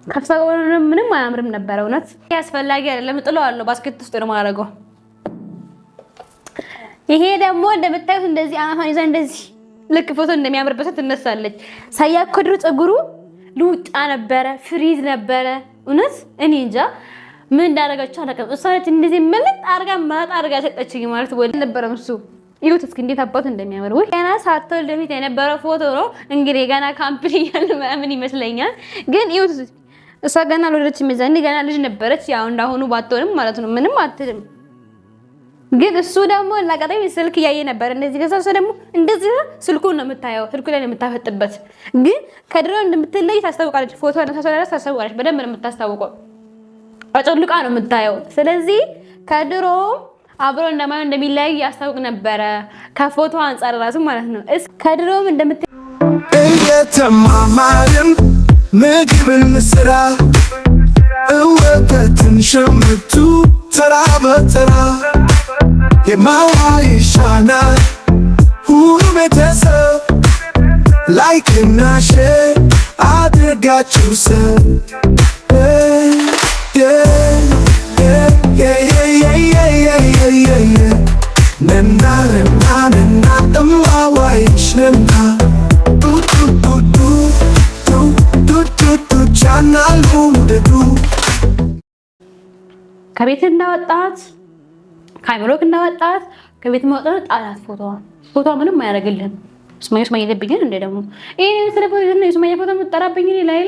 ከፍሳው ምንም አያምርም ነበር እውነት ያስፈልጋል አይደለም ጥለዋለሁ ባስኬት ውስጥ ነው ማረገው ይሄ ደግሞ እንደምታዩት እንደዚህ አናፋን ይዛ እንደዚህ ልክ ፎቶ እንደሚያምርበት ትነሳለች ሳያከድሩ ፀጉሩ ሉጣ ነበረ ፍሪዝ ነበረ እውነት እኔ እንጃ ምን እንዳረጋችሁ አላውቅም እሷት እንደዚህ መልጥ አርጋ ማጣ አርጋ ሰጠችኝ ማለት ወል ነበረም እሱ ይሁት እስኪ እንዴት አባቱ እንደሚያምር ወይ ገና ሳትወልድ በፊት የነበረው ፎቶ ነው እንግዲህ ገና ካምፕል ያለ ምን ይመስለኛል ግን ይሁት እሷ ገና አልወለደችም እዛ ገና ልጅ ነበረች ያው እንዳሁኑ ባትሆንም ማለት ነው ምንም አትልም ግን እሱ ደግሞ ለቀጣይ ስልክ ያየ ነበር እንደዚህ ከሰሰ ደግሞ እንደዚህ ስልኩን ነው የምታየው ስልኩ ላይ ነው የምታፈጥበት ግን ከድሮ እንደምትለይ ታስተውቃለች ፎቶ አነሳሳለች ታስተውቃለች በደንብ ነው የምታስተውቀው አጨልቃ ነው የምታየው ስለዚህ ከድሮ አብሮ እንደሚለያይ ያስተውቅ ነበር ከፎቶ አንፃር ራሱ ማለት ነው ከድሮም እየተማማርን ምግብን ስራ እወተትን ሸምቱ ተራ በተራ የማዋይ ሻናል ሁሉ ቤተሰብ ላይክ እና ሼር አድርጋችሁ ሰብ ነና እማዋይ ሽነና ቻናል ሁደዱ ከቤት እንዳወጣት ካሜራክ እንዳወጣት ከቤት ማውጣት ጣላት ፎቶ ምንም አያደርግልህም ስማይስ ማይደብኝን እንደ ደግሞ ይሄ ስለፎቶ ነው ስማይ ፎቶ መጠራብኝ ላይ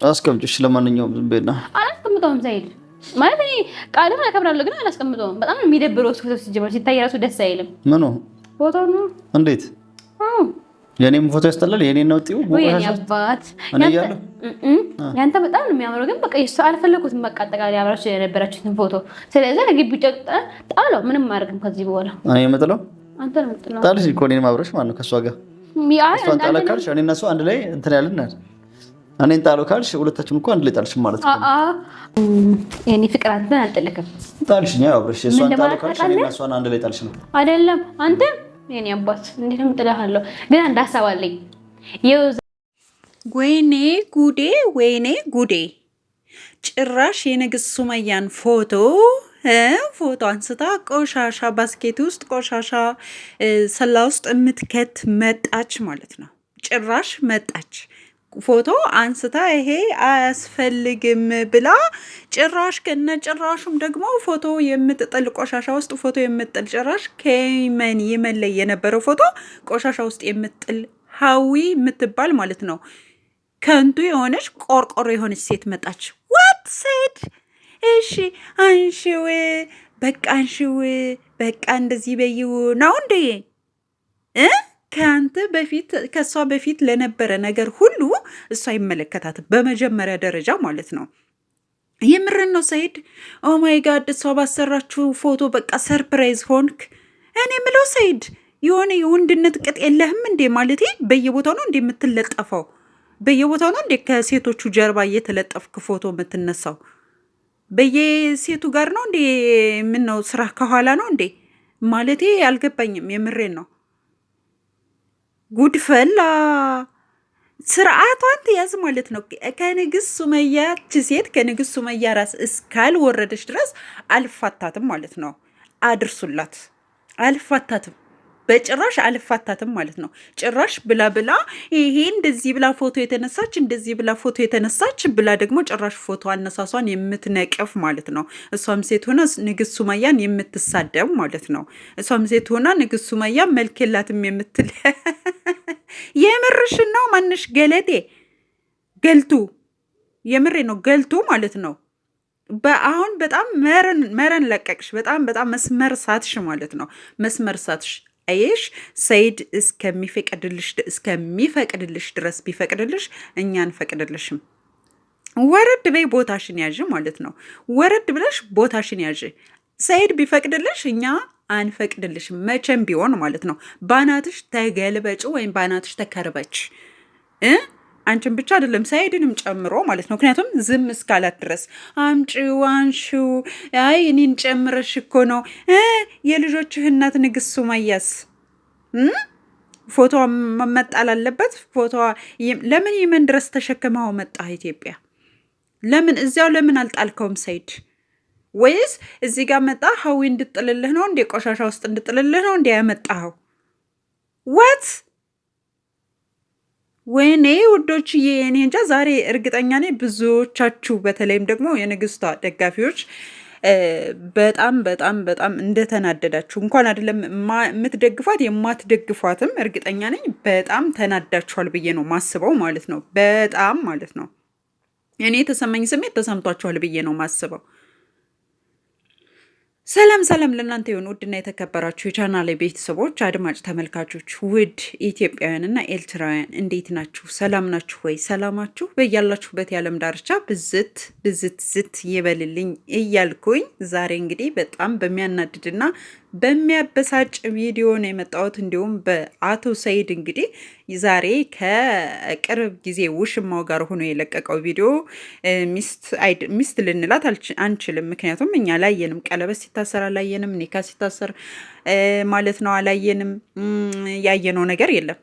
አስቀምጪሽ ለማንኛውም ዝም በልና አላስቀምጠውም ዘይድ ማለት እኔ ቃልም አከብራለሁ ግን አላስቀምጠውም በጣም የሚደብረው ፎቶ ሲጀምር ሲታይ ራሱ ደስ አይልም ምኑ ፎቶ ነው እንዴት የኔም ፎቶ ያስተላል የኔን ነው ጥዩ ወይ ያባት ያንተ በጣም ነው የሚያምረው ግን በቃ ይሱ አልፈለኩትም በቃ አጠቃላይ አብራችሁ የነበራችሁትን ፎቶ ስለዚህ ለግቢ ጣለው ምንም ማድረግም ከዚህ በኋላ እኔ የምጥለው አንተ ነው የምጥለው ታልሽ ኮኔን ማብረሽ ማን ነው ከሷ ጋር እሷን ጣለካልሽ እኔ እና እሷ አንድ ላይ እንትን ያልን እኔን ጣለው ካልሽ ሁለታችን እንኳን አንድ ላይ ጣልሽ ማለት ነው የኔ ፍቅር አንተ አልጠለከም ጣልሽኛ አብረሽ እሷን ጣለው ካልሽ እኔ እና እሷን አንድ ላይ ጣልሽ ነው አይደለም አንተ የኔ አባት እንዴት ነው ጥላሃለሁ ግን አንድ ሐሳብ አለኝ ወይኔ ጉዴ ጭራሽ የንግስት ሱመያን ፎቶ አንስታ ቆሻሻ ባስኬት ውስጥ ቆሻሻ ሰላ ውስጥ የምትከት መጣች ማለት ነው ጭራሽ መጣች ፎቶ አንስታ ይሄ አያስፈልግም ብላ ጭራሽ ከነጭራሹም ደግሞ ፎቶ የምትጥል ቆሻሻ ውስጥ ፎቶ የምትጥል ጭራሽ ከየመን ላይ የነበረው ፎቶ ቆሻሻ ውስጥ የምትጥል ሀዊ የምትባል ማለት ነው ከንቱ የሆነች ቆርቆሮ የሆነች ሴት መጣች ዋት ሴድ እሺ አንሺው በቃ እንደዚህ በይው ነው እንዴ ከአንተ በፊት ከሷ በፊት ለነበረ ነገር ሁሉ እሷ አይመለከታትም በመጀመሪያ ደረጃ ማለት ነው የምርን ነው ሰይድ ኦ ማይ ጋድ እሷ ባሰራችሁ ፎቶ በቃ ሰርፕራይዝ ሆንክ እኔ ምለው ሰይድ የሆነ የወንድነት ቅጥ የለህም እንዴ ማለቴ በየቦታው ነው እንዴ የምትለጠፈው በየቦታው ነው እንዴ ከሴቶቹ ጀርባ እየተለጠፍክ ፎቶ የምትነሳው በየሴቱ ጋር ነው እንዴ ምን ነው ስራ ከኋላ ነው እንዴ ማለቴ አልገባኝም የምሬን ነው ጉድፈላ ስርዓቷን ትያዝ ማለት ነው ከንግስት ሱመያች ሴት ከንግስት ሱመያ ራስ እስካልወረደች ድረስ አልፋታትም ማለት ነው አድርሱላት አልፋታትም በጭራሽ አልፋታትም ማለት ነው ጭራሽ ብላ ይሄ እንደዚህ ብላ ፎቶ የተነሳች ብላ ደግሞ ጭራሽ ፎቶ አነሳሷን የምትነቀፍ ማለት ነው እሷም ሴት ሆና ንግስት ሱመያን የምትሳደብ ማለት ነው እሷም ሴት ሆና ንግስት ሱመያ መልክላትም የምትል የምርሽን ነው ማንሽ ገለቴ ገልቱ የምሬ ነው ገልቱ ማለት ነው በአሁን በጣም መረን ለቀቅሽ በጣም መስመር ሳትሽ ማለት ነው መስመር ሳትሽ አይሽ ሰይድ እስከሚፈቅድልሽ ድረስ ቢፈቅድልሽ እኛን ፈቅድልሽም ወረድ በይ ቦታሽን ያዥ ማለት ነው ወረድ ብለሽ ቦታሽን ያዥ ሰይድ ቢፈቅድልሽ እኛ አንፈቅድልሽም መቼም ቢሆን ማለት ነው ባናትሽ ተገልበጭ ወይም ባናትሽ ተከርበች አንቺን ብቻ አይደለም ሰይድንም ጨምሮ ማለት ነው ምክንያቱም ዝም እስካላት ድረስ አምጪው አንሺው አይ እኔን ጨምረሽ እኮ ነው የልጆችህ እናት ንግስት ሱመያስ ፎቶ መጣል አለበት ፎቶ ለምን የመን ድረስ ተሸክመው መጣ ኢትዮጵያ ለምን እዚያው ለምን አልጣልከውም ሰይድ? ወይስ እዚህ ጋር መጣ ሀዊ እንድጥልልህ ነው እንዴ? ቆሻሻ ውስጥ እንድጥልልህ ነው እንዴ ያመጣኸው? ወት ወይኔ ውዶችዬ፣ እኔ እንጃ ዛሬ እርግጠኛ ነኝ ብዙዎቻችሁ በተለይም ደግሞ የንግስቷ ደጋፊዎች በጣም በጣም በጣም እንደተናደዳችሁ እንኳን አይደለም የምትደግፏት የማትደግፏትም እርግጠኛ ነኝ በጣም ተናዳችኋል ብዬ ነው ማስበው ማለት ነው። በጣም ማለት ነው እኔ የተሰማኝ ስሜት ተሰምቷችኋል ብዬ ነው ማስበው። ሰላም ሰላም ለእናንተ ይሁን ውድና የተከበራችሁ የቻናሌ ቤተሰቦች አድማጭ ተመልካቾች፣ ውድ ኢትዮጵያውያንና ኤርትራውያን እንዴት ናችሁ? ሰላም ናችሁ ወይ? ሰላማችሁ በያላችሁበት የዓለም ዳርቻ ብዝት ብዝት ዝት ይበልልኝ እያልኩኝ ዛሬ እንግዲህ በጣም በሚያናድድና በሚያበሳጭ ቪዲዮ ነው የመጣሁት። እንዲሁም በአቶ ሰይድ እንግዲህ ዛሬ ከቅርብ ጊዜ ውሽማው ጋር ሆኖ የለቀቀው ቪዲዮ ሚስት ልንላት አንችልም። ምክንያቱም እኛ አላየንም፣ ቀለበት ሲታሰር አላየንም፣ ኒካ ሲታሰር ማለት ነው አላየንም፣ ያየነው ነገር የለም።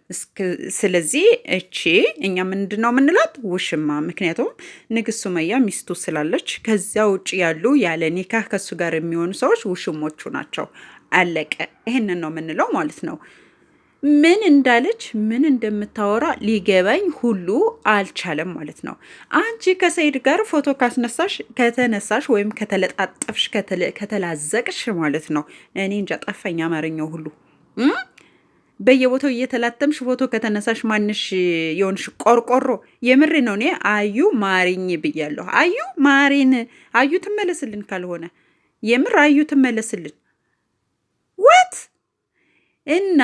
ስለዚህ እቺ እኛ ምንድን ነው የምንላት? ውሽማ። ምክንያቱም ንግስት ሱመያ ሚስቱ ስላለች፣ ከዚያ ውጭ ያሉ ያለ ኒካህ ከሱ ጋር የሚሆኑ ሰዎች ውሽሞቹ ናቸው። አለቀ። ይሄንን ነው የምንለው ማለት ነው። ምን እንዳለች ምን እንደምታወራ ሊገባኝ ሁሉ አልቻለም ማለት ነው። አንቺ ከሰይድ ጋር ፎቶ ከተነሳሽ ወይም ከተለጣጠፍሽ ከተላዘቅሽ ማለት ነው እኔ እንጃ ጠፋኝ አማርኛው ሁሉ። በየቦታው እየተላተምሽ ፎቶ ከተነሳሽ ማንሽ የሆንሽ ቆርቆሮ። የምሬ ነው። እኔ አዩ ማሪኝ ብያለሁ። አዩ ማሪን። አዩ ትመለስልን፣ ካልሆነ የምር አዩ ትመለስልን። ወት እና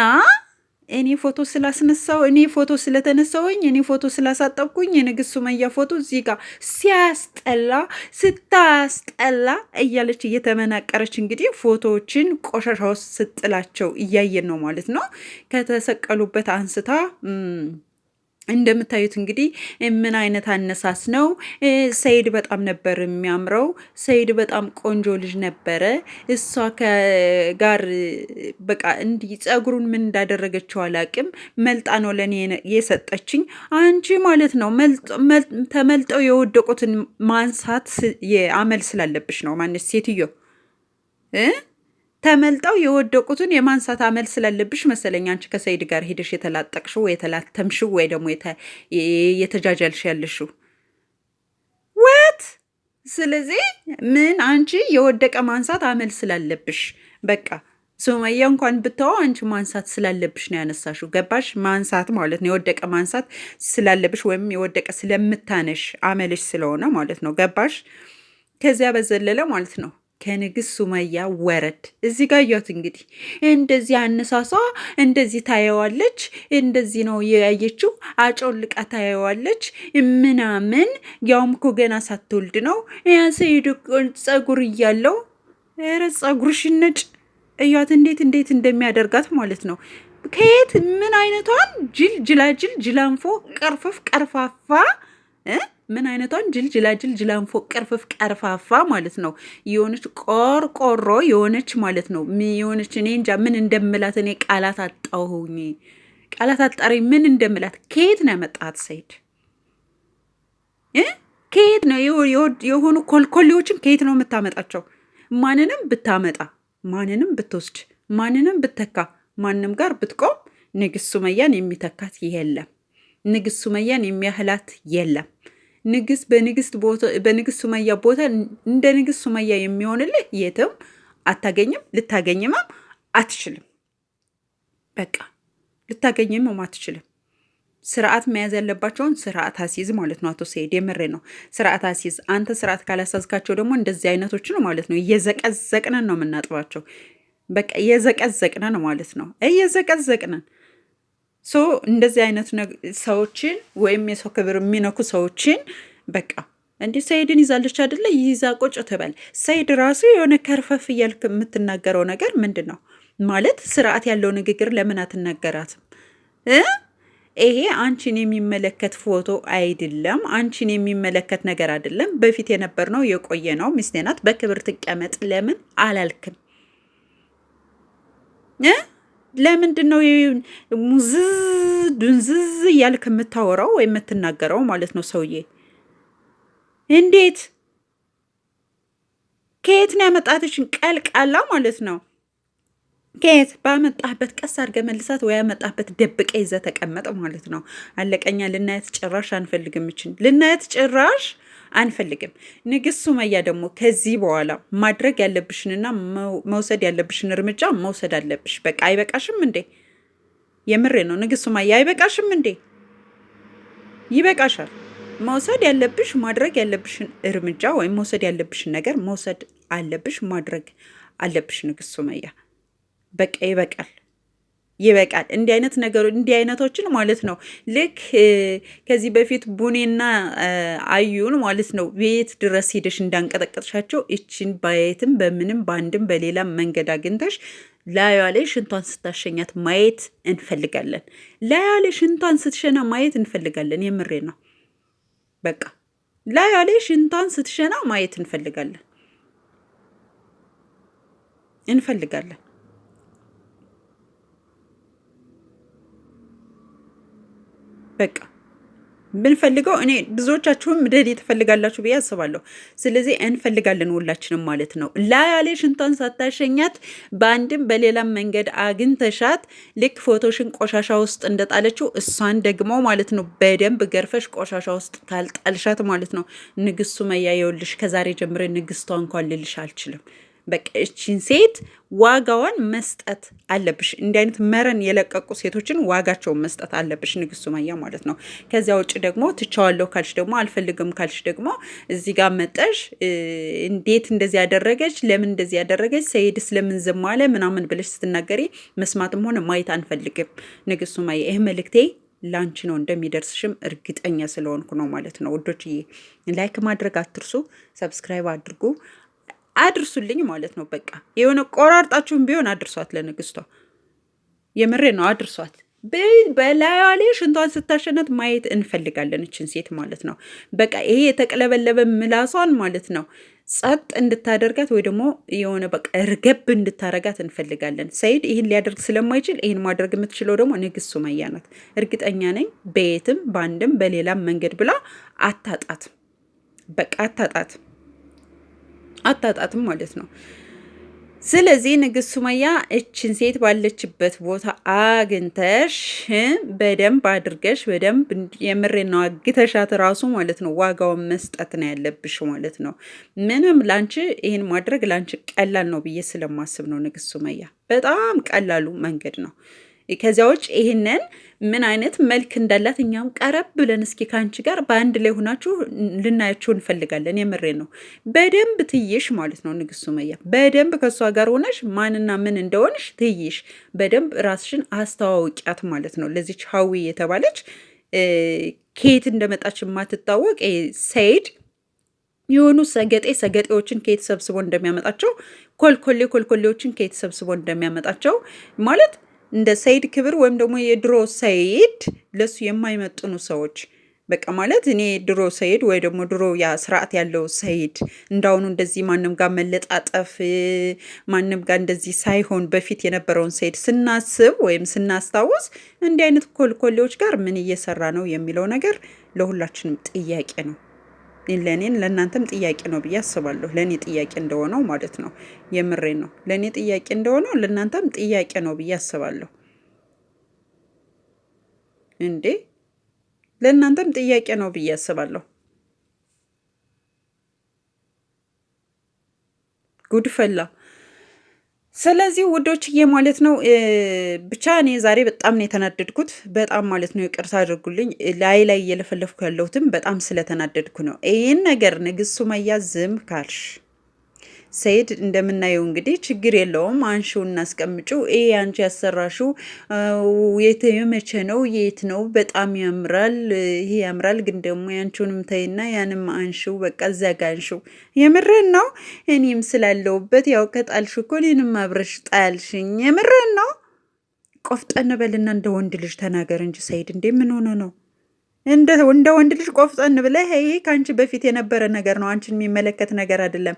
እኔ ፎቶ ስላስነሳው እኔ ፎቶ ስለተነሳውኝ እኔ ፎቶ ስላሳጠብኩኝ የንግስት ሱመያ ፎቶ እዚህ ጋር ስታስጠላ እያለች እየተመናቀረች እንግዲህ ፎቶዎችን ቆሻሻ ውስጥ ስጥላቸው እያየን ነው ማለት ነው። ከተሰቀሉበት አንስታ እንደምታዩት እንግዲህ ምን አይነት አነሳስ ነው። ሰይድ በጣም ነበር የሚያምረው። ሰይድ በጣም ቆንጆ ልጅ ነበረ። እሷ ጋር በቃ እንዲህ ጸጉሩን ምን እንዳደረገችው አላቅም። መልጣ ነው ለእኔ የሰጠችኝ። አንቺ ማለት ነው ተመልጠው የወደቁትን ማንሳት አመል ስላለብሽ ነው። ማነች ሴትዮ ተመልጠው የወደቁትን የማንሳት አመል ስላለብሽ መሰለኝ አንቺ ከሰይድ ጋር ሄደሽ የተላጠቅሽው ወይ የተላተምሽው ወይ ደግሞ የተጃጃልሽ ያለሽው ወት። ስለዚህ ምን አንቺ የወደቀ ማንሳት አመል ስላለብሽ በቃ ሱመያ እንኳን ብታው አንቺ ማንሳት ስላለብሽ ነው ያነሳሽው። ገባሽ? ማንሳት ማለት ነው የወደቀ ማንሳት ስላለብሽ ወይም የወደቀ ስለምታነሽ አመልሽ ስለሆነ ማለት ነው። ገባሽ? ከዚያ በዘለለ ማለት ነው ከንግስት ሱመያ ወረድ እዚህ ጋር እያት እንግዲህ እንደዚህ አነሳሷ እንደዚህ ታየዋለች። እንደዚህ ነው ያየችው። አጮልቃ ታየዋለች ምናምን። ያውም እኮ ገና ሳትወልድ ነው ያ ሰይድ ጸጉር እያለው። ኧረ ጸጉርሽ ነጭ እያት እንዴት እንደሚያደርጋት ማለት ነው። ከየት ምን አይነቷን ጅላጅል ጅላንፎ ቀርፍፍ ቀርፋፋ ምን አይነቷን ጅላጅል ጅላንፎ ቀርፍፍ ቀርፋፋ ማለት ነው። የሆነች ቆርቆሮ የሆነች ማለት ነው። የሆነች እኔ እንጃ ምን እንደምላት እኔ ቃላት አጣሁኝ። ቃላት አጣሪ ምን እንደምላት። ከየት ነው ያመጣት ሰይድ? ከየት ነው የሆኑ ኮልኮሌዎችን ከየት ነው የምታመጣቸው? ማንንም ብታመጣ ማንንም ብትወስድ ማንንም ብትተካ ማንም ጋር ብትቆም ንግስት ሱመያን የሚተካት የለም። ንግስት ሱመያን የሚያህላት የለም። በንግስት ሱመያ ቦታ እንደ ንግስት ሱመያ የሚሆንልህ የትም አታገኝም። ልታገኝምም አትችልም። በቃ ልታገኝምም አትችልም። ስርዓት መያዝ ያለባቸውን ስርዓት አሲዝ ማለት ነው። አቶ ሰይድ የምሬ ነው። ስርዓት አሲዝ። አንተ ስርዓት ካላሳዝካቸው ደግሞ እንደዚህ አይነቶችን ማለት ነው እየዘቀዘቅነን ነው የምናጥባቸው። በቃ እየዘቀዘቅነን ማለት ነው እየዘቀዘቅነን። እንደዚህ አይነት ሰዎችን ወይም የሰው ክብር የሚነኩ ሰዎችን በቃ እንዲህ ሰይድን ይዛለች አይደለ? ይዛ ቁጭ ትበል። ሰይድ ራሱ የሆነ ከርፈፍ እያልክ የምትናገረው ነገር ምንድን ነው ማለት? ስርዓት ያለው ንግግር ለምን አትናገራትም? ይሄ አንቺን የሚመለከት ፎቶ አይደለም። አንቺን የሚመለከት ነገር አይደለም። በፊት የነበር ነው የቆየ ነው። ሚስቴ ናት፣ በክብር ትቀመጥ ለምን አላልክም? ለምንድን ነው ሙዝዝ ዱንዝዝ እያልክ የምታወራው ወይ የምትናገረው ማለት ነው? ሰውዬ እንዴት ከየት ነው ያመጣትሽን? ቀልቃላ ማለት ነው። ከየት ባመጣህበት ቀስ አድርገህ መልሳት፣ ወይ ያመጣህበት ደብቀ ይዘህ ተቀመጥ ማለት ነው። አለቀኛ። ልናየት ጭራሽ አንፈልግም። ልናየት ጭራሽ አንፈልግም። ንግስት ሱመያ ደግሞ ከዚህ በኋላ ማድረግ ያለብሽንና መውሰድ ያለብሽን እርምጃ መውሰድ አለብሽ። በቃ አይበቃሽም እንዴ? የምሬ ነው ንግስት ሱመያ አይበቃሽም እንዴ? ይበቃሻል። መውሰድ ያለብሽ ማድረግ ያለብሽን እርምጃ ወይም መውሰድ ያለብሽን ነገር መውሰድ አለብሽ፣ ማድረግ አለብሽ ንግስት ሱመያ። በቃ ይበቃል፣ ይበቃል። እንዲህ አይነት ነገሮች እንዲህ አይነቶችን ማለት ነው። ልክ ከዚህ በፊት ቡኔና አዩን ማለት ነው ቤት ድረስ ሄደሽ እንዳንቀጠቀጥሻቸው እችን ባየትም በምንም በአንድም በሌላም መንገድ አግኝተሽ ላዩ ላይ ሽንቷን ስታሸኛት ማየት እንፈልጋለን። ላዩ ላይ ሽንቷን ስትሸና ማየት እንፈልጋለን። የምሬ ነው። በቃ ላዩ ላይ ሽንቷን ስትሸና ማየት እንፈልጋለን። በቃ ብንፈልገው እኔ ብዙዎቻችሁም ምድል ትፈልጋላችሁ ብዬ አስባለሁ። ስለዚህ እንፈልጋለን ሁላችንም ማለት ነው። ላያሌ ሽንቷን ሳታሸኛት በአንድም በሌላም መንገድ አግኝተሻት ልክ ፎቶሽን ቆሻሻ ውስጥ እንደጣለችው እሷን ደግሞ ማለት ነው በደንብ ገርፈሽ ቆሻሻ ውስጥ ካልጣልሻት ማለት ነው ንግስት ሱመያ ይኸውልሽ፣ ከዛሬ ጀምሬ ንግስቷ እንኳን ልልሽ አልችልም። በቃ እቺን ሴት ዋጋዋን መስጠት አለብሽ። እንዲህ አይነት መረን የለቀቁ ሴቶችን ዋጋቸውን መስጠት አለብሽ ንግስት ሱመያ ማለት ነው። ከዚያ ውጭ ደግሞ ትቻዋለሁ ካልሽ ደግሞ አልፈልግም ካልሽ ደግሞ እዚህ ጋር መጠሽ እንዴት እንደዚህ ያደረገች፣ ለምን እንደዚህ ያደረገች፣ ሰይድስ ለምን ዝም አለ ምናምን ብለሽ ስትናገሪ መስማትም ሆነ ማየት አንፈልግም ንግስት ሱመያ። ይህ መልእክቴ ላንቺ ነው፣ እንደሚደርስሽም እርግጠኛ ስለሆንኩ ነው ማለት ነው። ውዶችዬ ላይክ ማድረግ አትርሱ፣ ሰብስክራይብ አድርሱልኝ ማለት ነው። በቃ የሆነ ቆራርጣችሁም ቢሆን አድርሷት ለንግስቷ። የምሬ ነው፣ አድርሷት። በላዩ ላይ ሽንቷን ስታሸነት ማየት እንፈልጋለን እችን ሴት ማለት ነው። በቃ ይሄ የተቀለበለበ ምላሷን ማለት ነው ጸጥ እንድታደርጋት ወይ ደግሞ የሆነ በቃ እርገብ እንድታረጋት እንፈልጋለን። ሰይድ ይህን ሊያደርግ ስለማይችል ይህን ማድረግ የምትችለው ደግሞ ንግስት ሱመያ ናት። እርግጠኛ ነኝ በየትም በአንድም በሌላም መንገድ ብላ አታጣትም። በቃ አታጣትም ማለት ነው። ስለዚህ ንግስት ሱመያ እችን ሴት ባለችበት ቦታ አግኝተሽ በደንብ አድርገሽ በደንብ የምሬ ነው አግተሻት ራሱ ማለት ነው ዋጋውን መስጠት ነው ያለብሽ ማለት ነው። ምንም ላንቺ ይህን ማድረግ ላንቺ ቀላል ነው ብዬ ስለማስብ ነው ንግስት ሱመያ። በጣም ቀላሉ መንገድ ነው። ከዚያ ውጭ ይህንን ምን አይነት መልክ እንዳላት እኛም ቀረብ ብለን እስኪ ከአንቺ ጋር በአንድ ላይ ሆናችሁ ልናያችሁ እንፈልጋለን። የምሬ ነው። በደንብ ትይሽ ማለት ነው ንግስት ሱመያ። በደንብ ከእሷ ጋር ሆነሽ ማንና ምን እንደሆንሽ ትይሽ። በደንብ ራስሽን አስተዋውቂያት ማለት ነው። ለዚች ሀዊ የተባለች ከየት እንደመጣች የማትታወቅ ሰይድ የሆኑ ሰገጤዎችን ከየት ሰብስቦ እንደሚያመጣቸው፣ ኮልኮሌዎችን ከየት ሰብስቦ እንደሚያመጣቸው ማለት እንደ ሰይድ ክብር ወይም ደግሞ የድሮ ሰይድ ለሱ የማይመጥኑ ሰዎች በቃ ማለት እኔ ድሮ ሰይድ ወይ ደግሞ ድሮ ያ ስርዓት ያለው ሰይድ እንዳሁኑ እንደዚህ ማንም ጋር መለጣጠፍ ማንም ጋር እንደዚህ ሳይሆን በፊት የነበረውን ሰይድ ስናስብ ወይም ስናስታውስ እንዲህ አይነት ኮልኮሌዎች ጋር ምን እየሰራ ነው የሚለው ነገር ለሁላችንም ጥያቄ ነው። ለእኔን ለእናንተም ጥያቄ ነው ብዬ አስባለሁ። ለእኔ ጥያቄ እንደሆነው ማለት ነው። የምሬ ነው። ለእኔ ጥያቄ እንደሆነው ለእናንተም ጥያቄ ነው ብዬ አስባለሁ። እንዴ ለእናንተም ጥያቄ ነው ብዬ አስባለሁ። ጉድፈላ። ስለዚህ ውዶችዬ ማለት ነው ብቻ እኔ ዛሬ በጣም ነው የተናደድኩት። በጣም ማለት ነው ይቅርታ አድርጉልኝ። ላይ እየለፈለፍኩ ያለሁትም በጣም ስለተናደድኩ ነው። ይህን ነገር ንግስት ሱመያ ዝም ካልሽ ሰይድ እንደምናየው እንግዲህ ችግር የለውም፣ አንሺው እናስቀምጪው። ይሄ አንቺ ያሰራሽው የመቼ ነው? የት ነው? በጣም ያምራል፣ ይሄ ያምራል፣ ግን ደግሞ ያንቺውንም ተይና ያንም አንሺው፣ በቃ እዚያ ጋ አንሺው። የምርን ነው። እኔም ስላለውበት ያው ከጣልሽ እኮ እኔንም አብረሽ ጣልሽኝ። የምርን ነው። ቆፍጠን በልና እንደ ወንድ ልጅ ተናገር እንጂ ሰይድ፣ እንዴ ምን ሆነ ነው? እንደ ወንድ ልጅ ቆፍጠን ብለህ ይሄ ከአንቺ በፊት የነበረ ነገር ነው፣ አንቺን የሚመለከት ነገር አይደለም።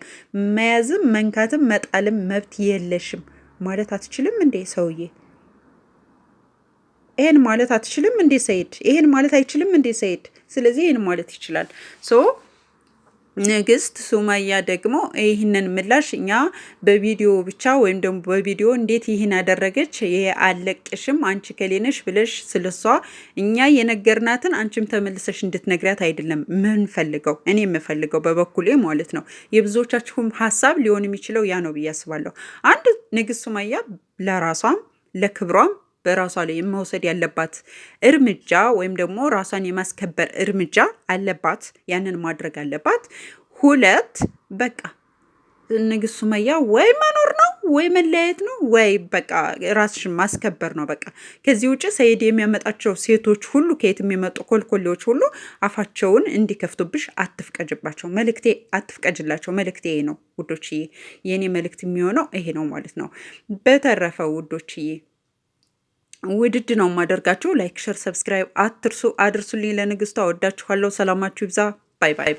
መያዝም መንካትም መጣልም መብት የለሽም ማለት አትችልም እንዴ ሰውዬ? ይሄን ማለት አትችልም እንዴ ሰይድ? ይሄን ማለት አይችልም እንዴ ሰይድ? ስለዚህ ይሄን ማለት ይችላል። ንግስት ሱመያ ደግሞ ይህንን ምላሽ እኛ በቪዲዮ ብቻ ወይም ደግሞ በቪዲዮ እንዴት ይህን አደረገች ይሄ አለቅሽም አንቺ ከሌነሽ ብለሽ ስለሷ እኛ የነገርናትን አንቺም ተመልሰሽ እንድትነግሪያት አይደለም ምን ፈልገው እኔ የምፈልገው በበኩሌ ማለት ነው። የብዙዎቻችሁም ሀሳብ ሊሆን የሚችለው ያ ነው ብዬ አስባለሁ። አንድ ንግስት ሱመያ ለራሷም ለክብሯም በራሷ ላይ መውሰድ ያለባት እርምጃ ወይም ደግሞ ራሷን የማስከበር እርምጃ አለባት። ያንን ማድረግ አለባት። ሁለት በቃ ንግስት ሱመያ ወይ መኖር ነው ወይ መለያየት ነው ወይ በቃ ራስሽን ማስከበር ነው በቃ። ከዚህ ውጭ ሰይድ የሚያመጣቸው ሴቶች ሁሉ ከየት የሚመጡ ኮልኮሌዎች ሁሉ አፋቸውን እንዲከፍቱብሽ አትፍቀጅባቸው። መልእክቴ አትፍቀጅላቸው። መልእክቴ ይሄ ነው ውዶችዬ። የኔ መልእክት የሚሆነው ይሄ ነው ማለት ነው። በተረፈው ውዶችዬ ውድድ ነው ማደርጋችሁ። ላይክ፣ ሸር፣ ሰብስክራይብ አትርሱ። አድርሱልኝ ለንግስቷ። ወዳችኋለሁ። ሰላማችሁ ይብዛ። ባይ ባይ ባይ።